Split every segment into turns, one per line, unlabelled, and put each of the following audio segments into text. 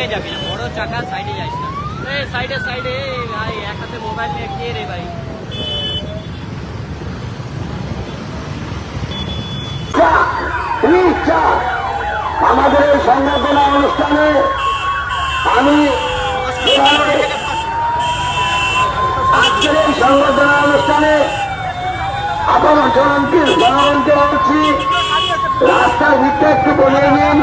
জায়গায় যাবি না, বড় চাকা সাইডে যাইস না। এই সাইডে সাইডে ভাই, এক হাতে মোবাইল নিয়ে কে রে ভাই?
আমাদের এই সংবর্ধনা অনুষ্ঠানে আমি আজকের এই সংবর্ধনা অনুষ্ঠানে আবার জনগণকে বলছি, রাস্তার ভিতরে একটু বলিয়ে দিন।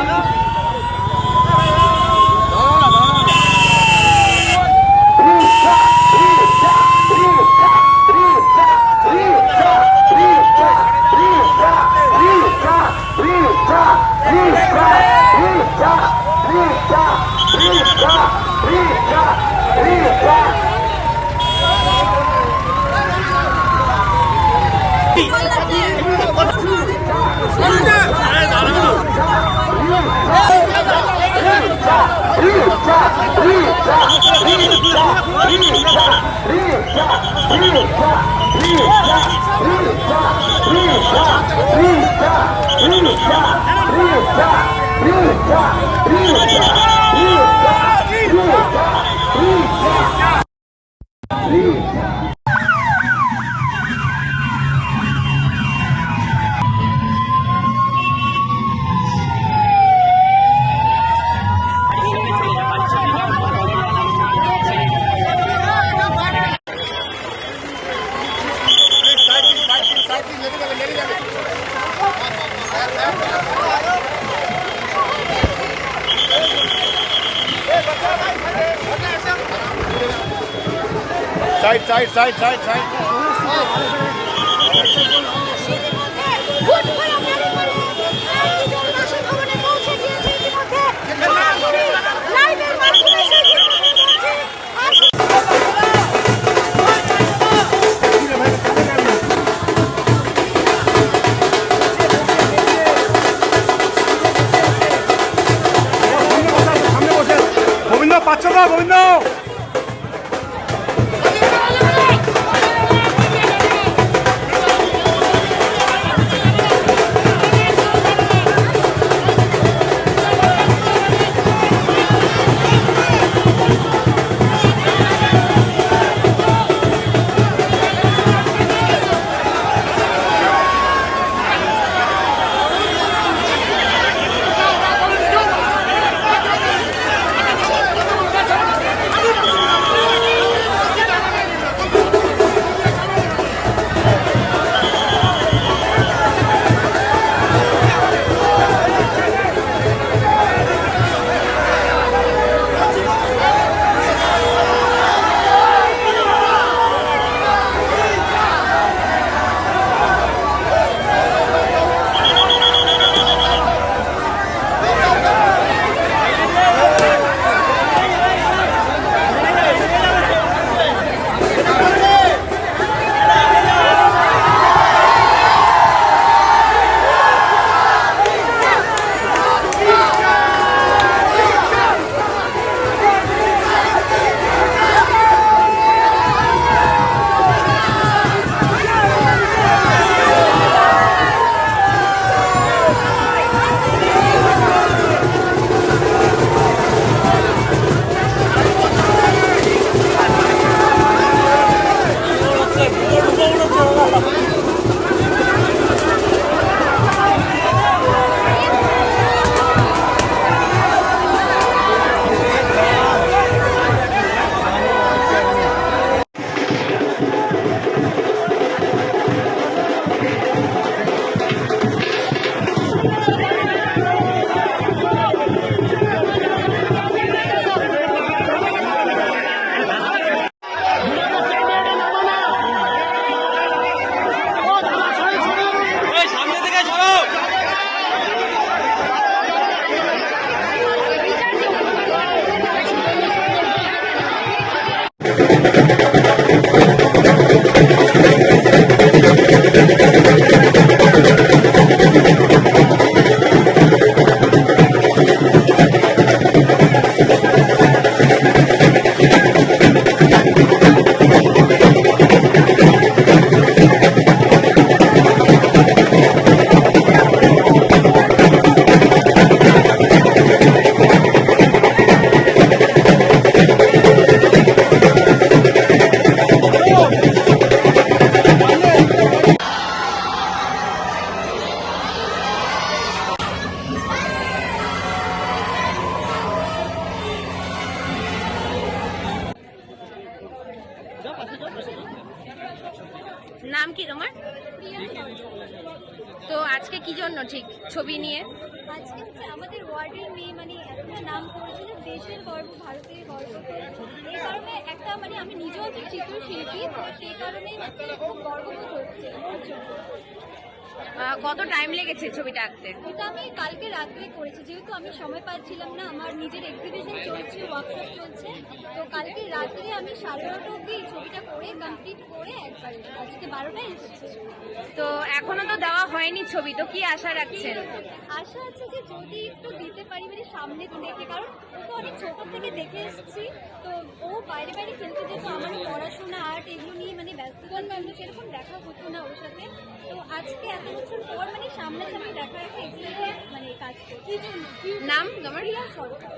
Side. গোবিন্দ পাচ্ছ না গোবিন্দ
তো আজকে কি জন্য ঠিক ছবি নিয়ে?
আজকে হচ্ছে আমাদের ওয়ার্ডের মেয়ে মানে এতটা নাম করেছে যে দেশের গর্ব, ভারতের গর্ব। তো এই কারণে একটা মানে আমি নিজেও যে চিত্রশিল্পী, তো সেই কারণেই হচ্ছে খুব গর্ববোধ হচ্ছে ওর জন্য।
কত টাইম লেগেছে ছবিটা আঁকতে?
এটা আমি কালকে রাত্রে করেছি, যেহেতু আমি সময় পাচ্ছিলাম না, আমার নিজের এক্সিবিশন চলছে, ওয়ার্কশপ চলছে। তো কালকে রাত্রে আমি 12:30 অবধি এই ছবিটা করে কমপ্লিট করে একবার আজকে 12টায় এসেছি।
তো এখনো তো দেওয়া হয়নি ছবি, তো কি আশা রাখছেন?
আশা আছে যে যদি একটু দিতে পারি মানে সামনে থেকে, কারণ ও তো অনেক ছোট থেকে দেখে এসেছি। তো ও বাইরে বাইরে খেলতে যেত, আমার পড়াশোনা আর্ট এগুলো নিয়ে মানে ব্যস্ত থাকতো, সেরকম দেখা হতো না ওর সাথে। তো আজকে এত বছর পর মানে সামনাসামনি দেখা একটা এক্সাইটেড মানে কাজ করছি।
নাম তোমার?
সরকার।